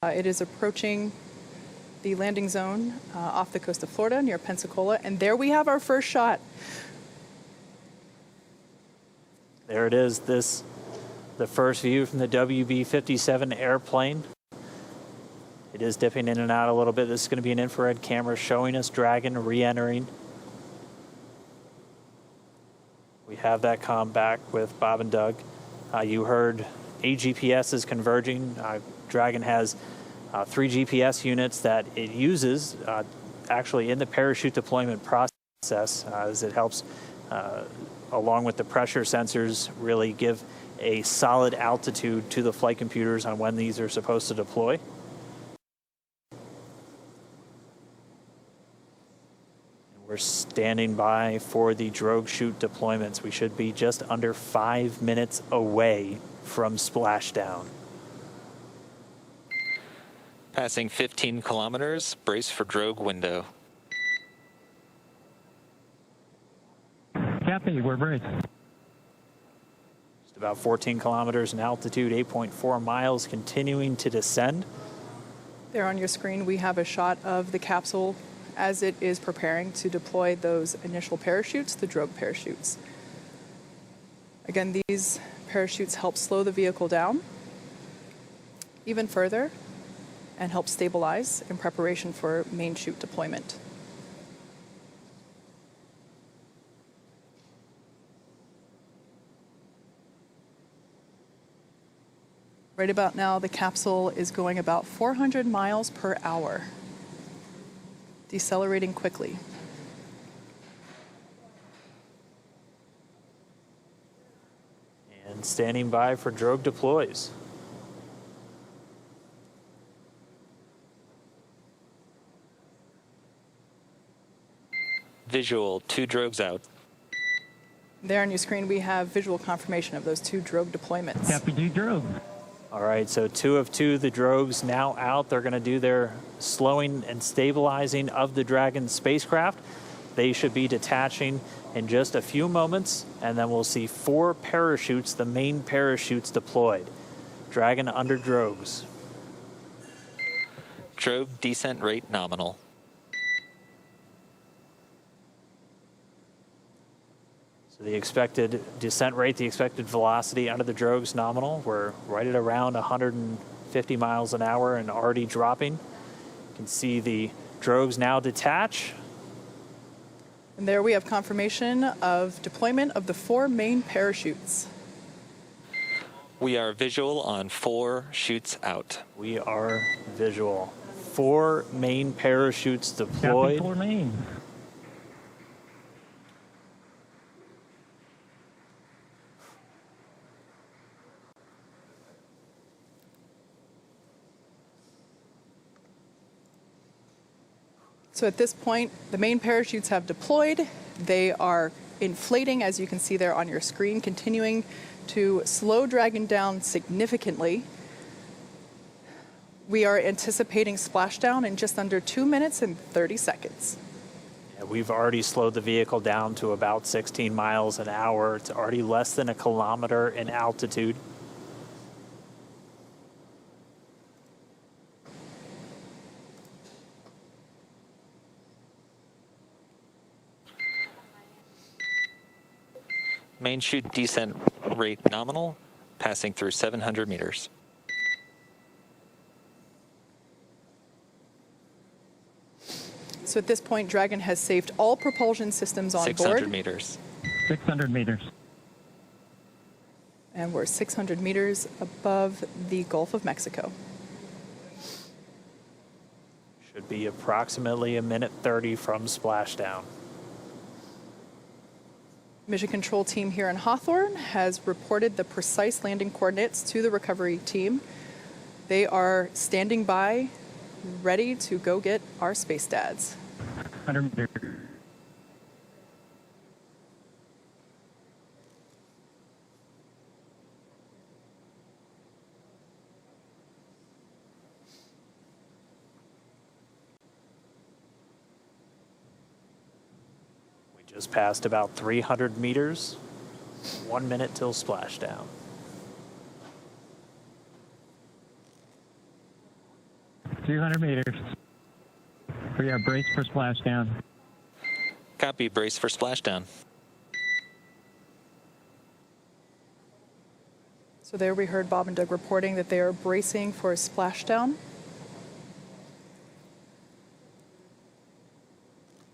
It is approaching the landing zone off the coast of Florida near Pensacola, and there we have our first shot. There it is, the first view from the WB-57 airplane. It is dipping in and out a little bit. This is going to be an infrared camera showing us Dragon re-entering. We have that comm back with Bob and Doug. You heard 8 GPS is converging. Dragon has 3 GPS units that it uses actually in the parachute deployment process as it helps, along with the pressure sensors, really give a solid altitude to the flight computers on when these are supposed to deploy. We're standing by for the drogue chute deployments. We should be just under 5 minutes away from splashdown. Passing 15 kilometers, brace for drogue window. Copy, we're braced. Just about 14 kilometers in altitude, 8.4 miles, continuing to descend. There on your screen, we have a shot of the capsule as it is preparing to deploy those initial parachutes, the drogue parachutes. Again, these parachutes help slow the vehicle down even further and help stabilize in preparation for main chute deployment. Right about now, the capsule is going about 400 miles per hour, decelerating quickly. And standing by for drogue deploys. Visual, 2 drogues out. There on your screen, we have visual confirmation of those 2 drogue deployments. Copy, 2 drogue. All right, so 2 of 2, the drogues now out. They're going to do their slowing and stabilizing of the Dragon spacecraft. They should be detaching in just a few moments, and then we'll see 4 parachutes, the main parachutes deployed. Dragon under drogues. Drogue descent rate nominal. So the expected descent rate, the expected velocity under the drogues nominal. We're right at around 150 miles an hour and already dropping. You can see the drogues now detach. And there we have confirmation of deployment of the 4 main parachutes. We are visual on 4 chutes out. We are visual. 4 main parachutes deployed. Copy, 4 main. So at this point, the main parachutes have deployed. They are inflating, as you can see there on your screen, continuing to slow Dragon down significantly. We are anticipating splashdown in just under 2 minutes and 30 seconds. Yeah, we've already slowed the vehicle down to about 16 miles an hour. It's already less than 1 kilometer in altitude. Main chute descent rate nominal, passing through 700 meters. So at this point, Dragon has saved all propulsion systems on 600 board. meters. 600 meters. And we're 600 meters above the Gulf of Mexico. Should be approximately 1:30 from splashdown. Mission Control team here in Hawthorne has reported the precise landing coordinates to the recovery team. They are standing by, ready to go get our space dads. 100 meters. Just passed about 300 meters. 1 minute till splashdown. 200 meters. We are braced for splashdown. Copy, brace for splashdown. So there we heard Bob and Doug reporting that they are bracing for a splashdown.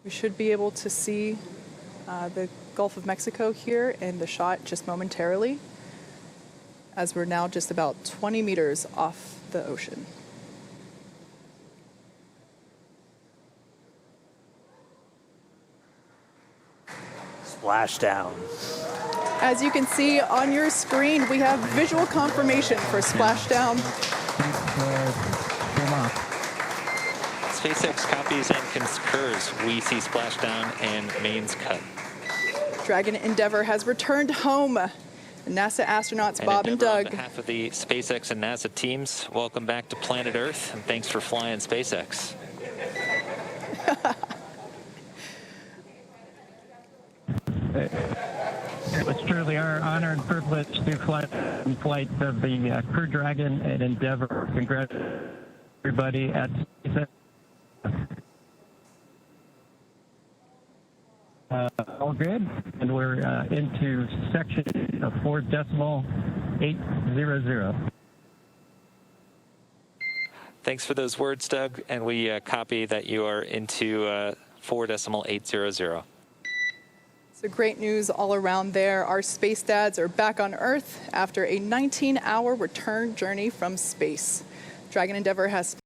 We should be able to see the Gulf of Mexico here in the shot just momentarily, as we're now just about 20 meters off the ocean. Splashdown. As you can see on your screen, we have visual confirmation for splashdown. Came off. SpaceX copies and concurs. We see splashdown and mains cut. Dragon Endeavour has returned home. NASA astronauts Bob and Endeavour, Doug. on behalf of the SpaceX and NASA teams, welcome back to planet Earth, and thanks for flying SpaceX. It was truly our honor and privilege to fly in flight of the Crew Dragon and Endeavour. Congratulations, everybody at SpaceX. All good, and we're into section of 4.800. Thanks for those words, Doug, and we copy that you are into 4.800. So great news all around there. Our space dads are back on Earth after a 19-hour return journey from space. Dragon Endeavour has